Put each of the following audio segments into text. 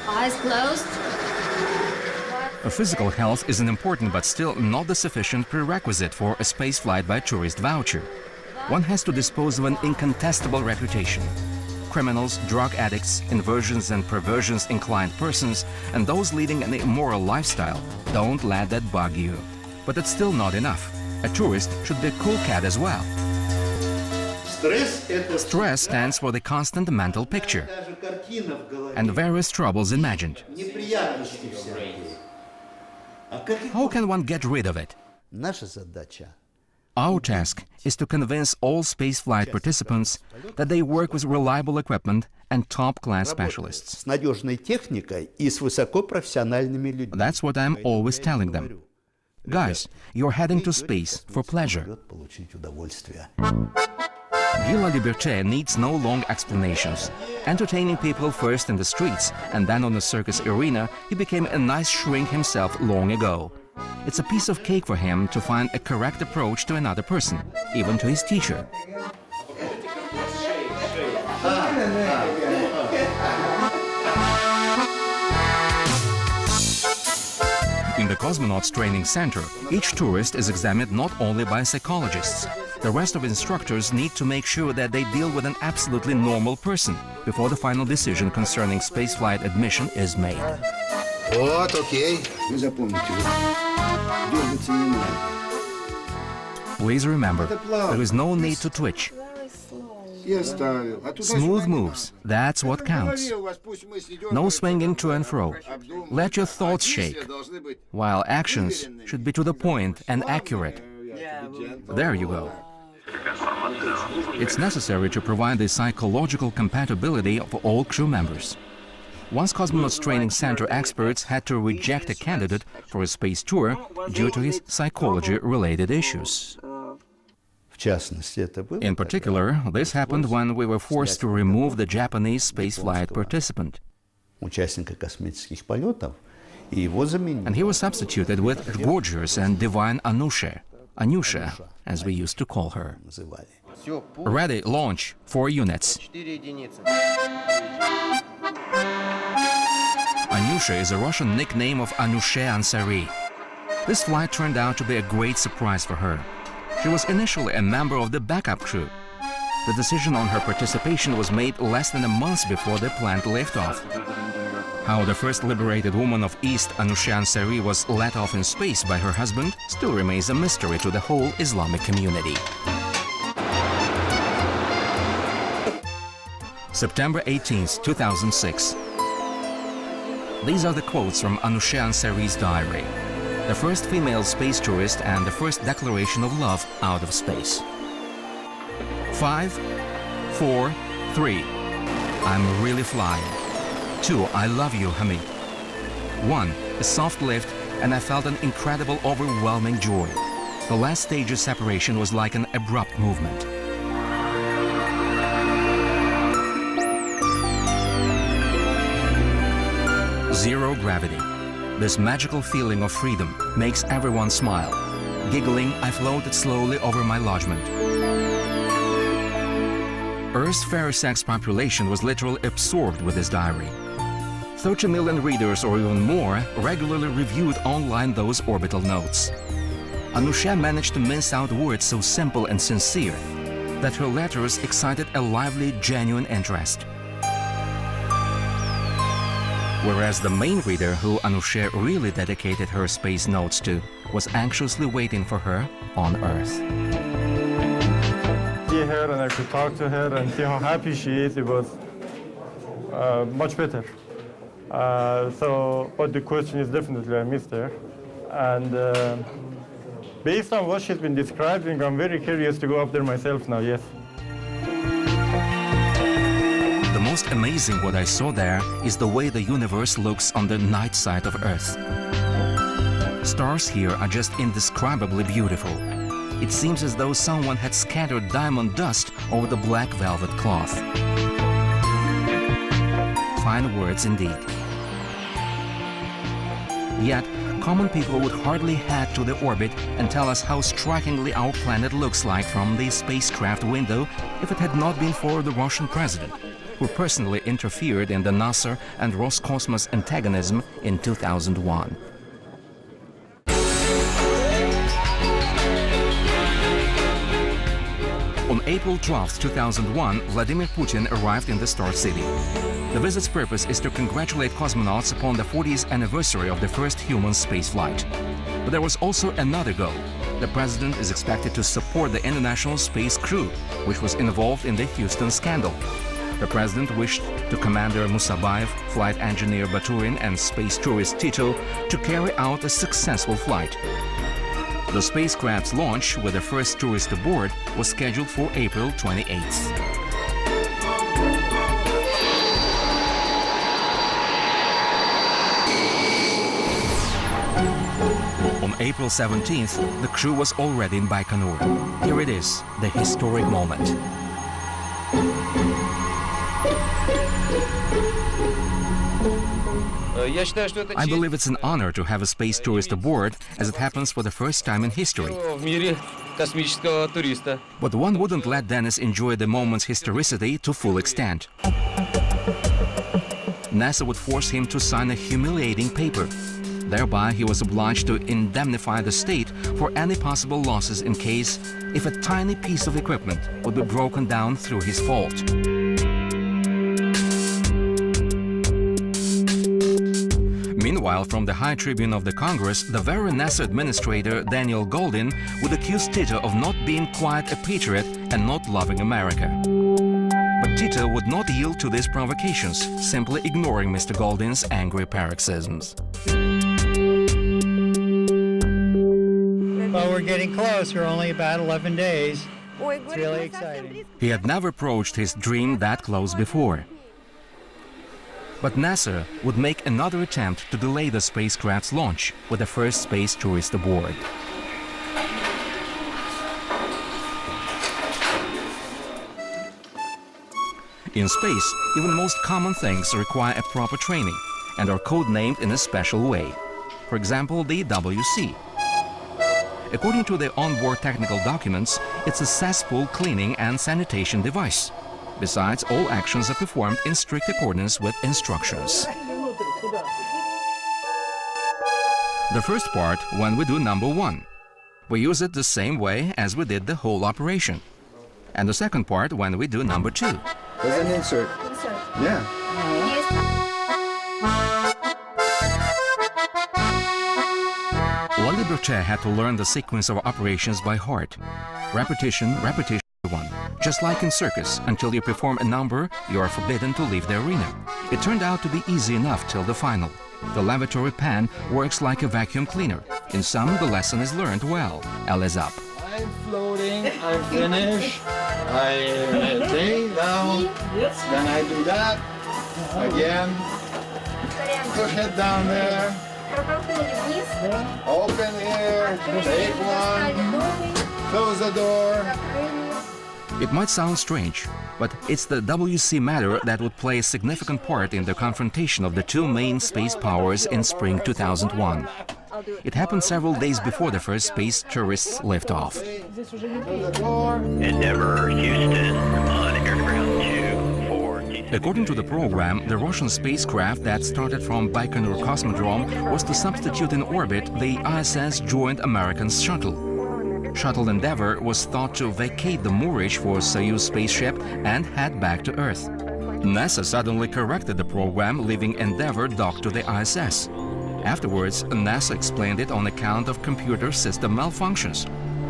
Eyes closed. Physical health is an important but still not the sufficient prerequisite for a spaceflight by tourist voucher. One has to dispose of an incontestable reputation. Criminals, drug addicts, inversions and perversions inclined persons, and those leading an immoral lifestyle don't let that bug you. But it's still not enough. A tourist should be a cool cat as well. Stress stands for the constant mental picture and various troubles imagined. How can one get rid of it? Our task is to convince all spaceflight participants that they work with reliable equipment and top-class specialists. That's what I'm always telling them. Guys, you're heading to space for pleasure. Guy Laliberté needs no long explanations. Entertaining people first in the streets and then on the circus arena, he became a nice shrink himself long ago. It's a piece of cake for him to find a correct approach to another person, even to his teacher. In the Cosmonauts Training Center, each tourist is examined not only by psychologists. The rest of instructors need to make sure that they deal with an absolutely normal person before the final decision concerning spaceflight admission is made. Вот, окей. Вы запомните. Дергаться не надо. Please remember, there is no need to twitch. Smooth moves, that's what counts. No swinging to and fro. Let your thoughts shake, while actions should be to the point and accurate. There you go. It's necessary to provide the psychological compatibility of all crew members. Once Cosmonauts Training Center experts had to reject a candidate for a space tour due to his psychology-related issues. In particular, this happened when we were forced to remove the Japanese spaceflight participant. And he was substituted with gorgeous and divine Anusha, as we used to call her. Ready, launch, 4 units. Anusha is a Russian nickname of Anousheh Ansari. This flight turned out to be a great surprise for her. She was initially a member of the backup crew. The decision on her participation was made less than a month before the planned liftoff. How the first liberated woman of East, Anousheh Ansari, was let off in space by her husband still remains a mystery to the whole Islamic community. September 18th, 2006. These are the quotes from Anousheh Ansari's diary. The first female space tourist and the first declaration of love out of space. 5, 4, 3. I'm really flying. 2. I love you, Hamid. 1. A soft lift, and I felt an incredible, overwhelming joy. The last stage of separation was like an abrupt movement. Zero gravity. This magical feeling of freedom makes everyone smile. Giggling, I floated slowly over my lodgement. Earth's fair sex population was literally absorbed with this diary. 30 million readers or even more regularly reviewed online those orbital notes. Anousheh managed to mince out words so simple and sincere that her letters excited a lively, genuine interest. Whereas the main reader, who Anousheh really dedicated her space notes to, was anxiously waiting for her on Earth. See her and I could talk to her and see how happy she is. It was much better. But the question is definitely I missed her. And based on what she's been describing, I'm very curious to go up there myself now, yes. The most amazing what I saw there is the way the universe looks on the night side of Earth. Stars here are just indescribably beautiful. It seems as though someone had scattered diamond dust over the black velvet cloth. Fine words indeed. Yet, common people would hardly head to the orbit and tell us how strikingly our planet looks like from the spacecraft window if it had not been for the Russian president. who personally interfered in the NASA and Roscosmos antagonism in 2001. On April 12, 2001, Vladimir Putin arrived in the Star City. The visit's purpose is to congratulate cosmonauts upon the 40th anniversary of the first human spaceflight. But there was also another goal. The president is expected to support the International Space Crew, which was involved in the Houston scandal. The president wished to Commander Musabayev, flight engineer Baturin, and space tourist Tito to carry out a successful flight. The spacecraft's launch, with the first tourist aboard, was scheduled for April 28th. On April 17th, the crew was already in Baikonur. Here it is, the historic moment. I believe it's an honor to have a space tourist aboard, as it happens for the first time in history. But one wouldn't let Dennis enjoy the moment's historicity to full extent. NASA would force him to sign a humiliating paper. Thereby, he was obliged to indemnify the state for any possible losses in case if a tiny piece of equipment would be broken down through his fault. Meanwhile, from the High Tribune of the Congress, the very NASA administrator Daniel Goldin would accuse Tito of not being quite a patriot and not loving America. But Tito would not yield to these provocations, simply ignoring Mr. Goldin's angry paroxysms. Well, we're getting close. We're only about 11 days. It's really exciting. He had never approached his dream that close before. But NASA would make another attempt to delay the spacecraft's launch with the first space tourist aboard. In space, even the most common things require a proper training and are code-named in a special way. For example, the WC. According to the onboard technical documents, it's a cesspool cleaning and sanitation device. Besides, all actions are performed in strict accordance with instructions. The first part, when we do number 1. We use it the same way as we did the whole operation. And the second part, when we do number 2. There's an insert. Yeah. Lally Berthet had to learn the sequence of operations by heart. Repetition, repetition, one. Just like in circus, until you perform a number, you are forbidden to leave the arena. It turned out to be easy enough till the final. The lavatory pan works like a vacuum cleaner. In some, the lesson is learned well. Elle is up. I'm floating, I'm finished, I lay down, then I do that, again, put head down there, open here, take one, close the door. It might sound strange, but it's the WC matter that would play a significant part in the confrontation of the two main space powers in spring 2001. It happened several days before the first space tourists liftoff. Endeavour, Houston, on airground 2. According to the program, the Russian spacecraft that started from Baikonur Cosmodrome was to substitute in orbit the ISS-joined American shuttle. Shuttle Endeavour was thought to vacate the moorage for Soyuz spaceship and head back to Earth. NASA suddenly corrected the program, leaving Endeavour docked to the ISS. Afterwards, NASA explained it on account of computer system malfunctions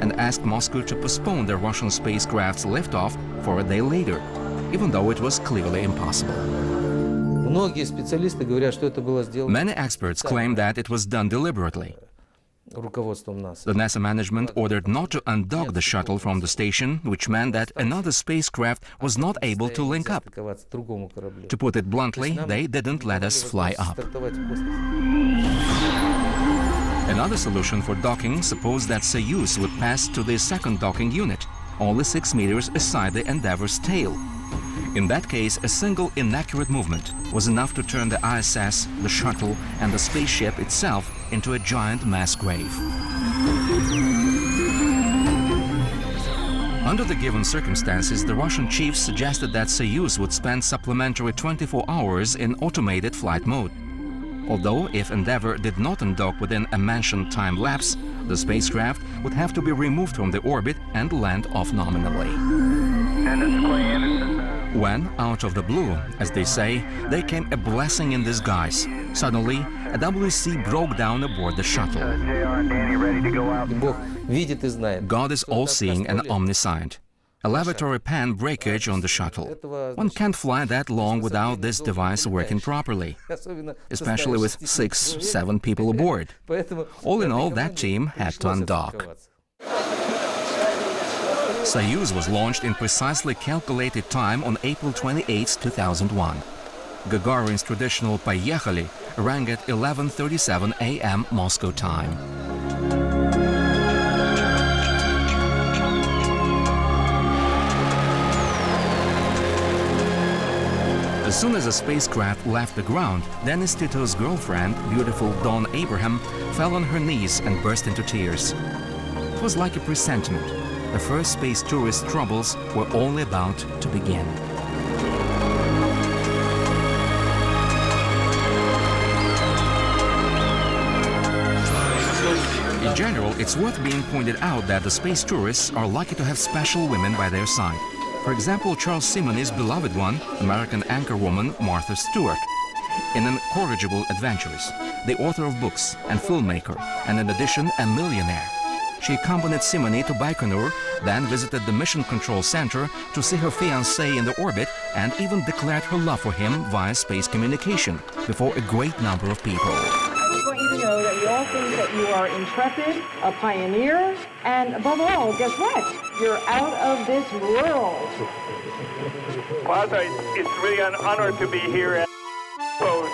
and asked Moscow to postpone the Russian spacecraft's liftoff for a day later, even though it was clearly impossible. Many experts claim that it was done deliberately. The NASA management ordered not to undock the shuttle from the station, which meant that another spacecraft was not able to link up. To put it bluntly, they didn't let us fly up. Another solution for docking supposed that Soyuz would pass to the second docking unit, only 6 meters aside the Endeavour's tail. In that case, a single inaccurate movement was enough to turn the ISS, the shuttle, and the spaceship itself into a giant mass grave. Under the given circumstances, the Russian chief suggested that Soyuz would spend supplementary 24 hours in automated flight mode. Although, if Endeavour did not undock within a mentioned time lapse, the spacecraft would have to be removed from the orbit and land off nominally. When, out of the blue, as they say, there came a blessing in disguise. Suddenly, a WC broke down aboard the shuttle. God is all-seeing and omniscient. A lavatory pan breakage on the shuttle. One can't fly that long without this device working properly, especially with 6-7 people aboard. All in all, that team had to undock. Soyuz was launched in precisely calculated time on April 28, 2001. Gagarin's traditional "Поехали" rang at 11:37 a.m. Moscow time. As soon as the spacecraft left the ground, Dennis Tito's girlfriend, beautiful Dawn Abraham, fell on her knees and burst into tears. It was like a presentiment. The first space tourist troubles were only about to begin. In general, it's worth being pointed out that the space tourists are lucky to have special women by their side. For example, Charles Simonyi's beloved one, American anchorwoman Martha Stewart. In Incorrigible Adventures, the author of books and filmmaker, and in addition, a millionaire. She accompanied Simonyi to Baikonur, then visited the Mission Control Center to see her fiancé in the orbit, and even declared her love for him via space communication before a great number of people. I just want you to know that we all think that you are intrepid, a pioneer, and above all, guess what? You're out of this world. Martha, it's really an honor to be here at Post.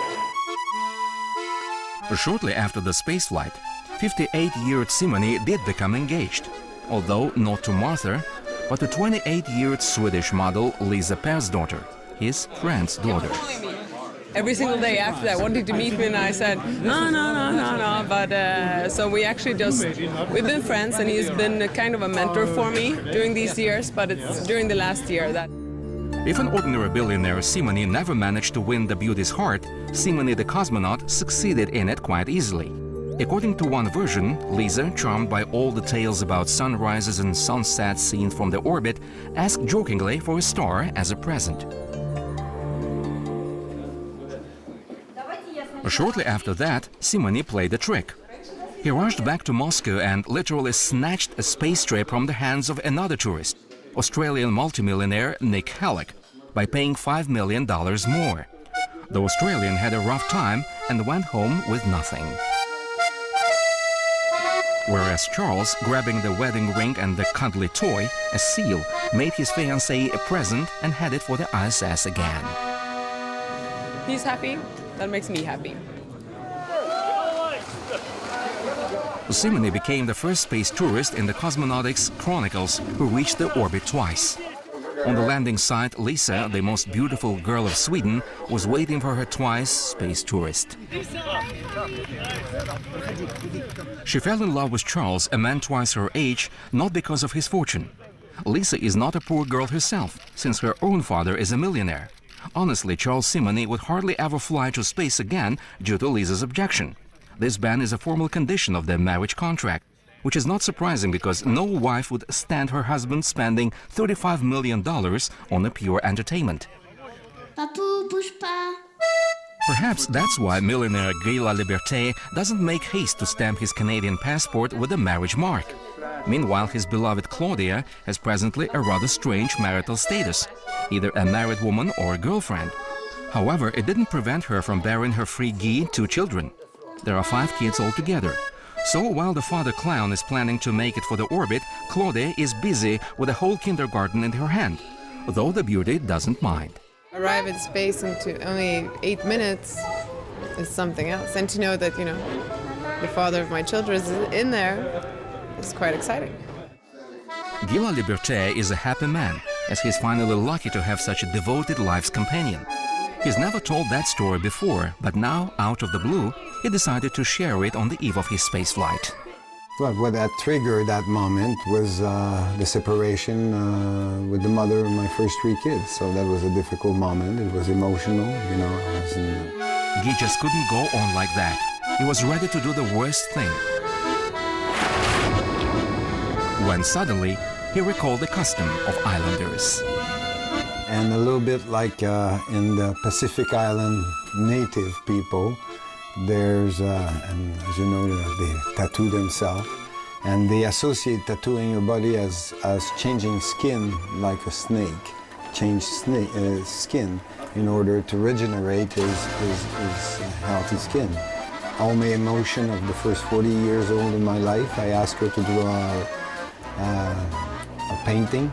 Shortly after the spaceflight, 58-year-old Simonyi did become engaged, although not to Martha, but to 28-year-old Swedish model Lisa Persdotter, his friend's daughter. Every single day after that, wanting to meet me, and I said, no. But so we actually we've been friends, and he's been kind of a mentor for me during these years, but it's during the last year that... If an ordinary billionaire, Simonyi never managed to win the beauty's heart, Simonyi the cosmonaut succeeded in it quite easily. According to one version, Lisa, charmed by all the tales about sunrises and sunsets seen from the orbit, asked jokingly for a star as a present. Shortly after that, Simonyi played a trick. He rushed back to Moscow and literally snatched a space tray from the hands of another tourist, Australian multimillionaire Nick Halleck, by paying $5 million more. The Australian had a rough time and went home with nothing. Whereas Charles, grabbing the wedding ring and the cuddly toy, a seal, made his fiancée a present and headed for the ISS again. He's happy. That makes me happy. Simonyi became the first space tourist in the Cosmonautics Chronicles who reached the orbit twice. On the landing site, Lisa, the most beautiful girl of Sweden, was waiting for her twice space tourist. She fell in love with Charles, a man twice her age, not because of his fortune. Lisa is not a poor girl herself, since her own father is a millionaire. Honestly, Charles Simonyi would hardly ever fly to space again due to Lisa's objection. This ban is a formal condition of their marriage contract, which is not surprising because no wife would stand her husband spending $35 million on a pure entertainment. Perhaps that's why millionaire Guy Laliberté doesn't make haste to stamp his Canadian passport with a marriage mark. Meanwhile, his beloved Claudia has presently a rather strange marital status, either a married woman or a girlfriend. However, it didn't prevent her from bearing her free Guy 2 children. There are 5 kids altogether. So while the father clown is planning to make it for the orbit, Claudia is busy with a whole kindergarten in her hand, though the beauty doesn't mind. Arrive at space in only 8 minutes is something else. And to know that, the father of my children is in there is quite exciting. Guy Laliberté is a happy man, as he's finally lucky to have such a devoted life's companion. He's never told that story before, but now, out of the blue, he decided to share it on the eve of his spaceflight. Well, what that triggered that moment was the separation with the mother of my first 3 kids. So that was a difficult moment. It was emotional, you know. Guy just couldn't go on like that. He was ready to do the worst thing. When suddenly, he recalled the custom of islanders. And a little bit like in the Pacific Island native people, there's, and as you know, they tattoo themselves, and they associate tattooing your body as changing skin like a snake, change skin in order to regenerate his healthy skin. All my emotion of the first 40 years old in my life, I asked her to draw a painting,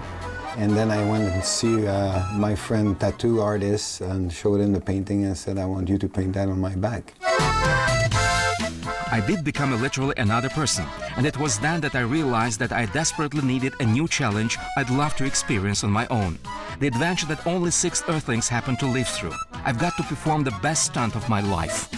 and then I went and see my friend tattoo artist and showed him the painting and said, I want you to paint that on my back. I did become literally another person, and it was then that I realized that I desperately needed a new challenge I'd love to experience on my own. The adventure that only 6 Earthlings happen to live through. I've got to perform the best stunt of my life.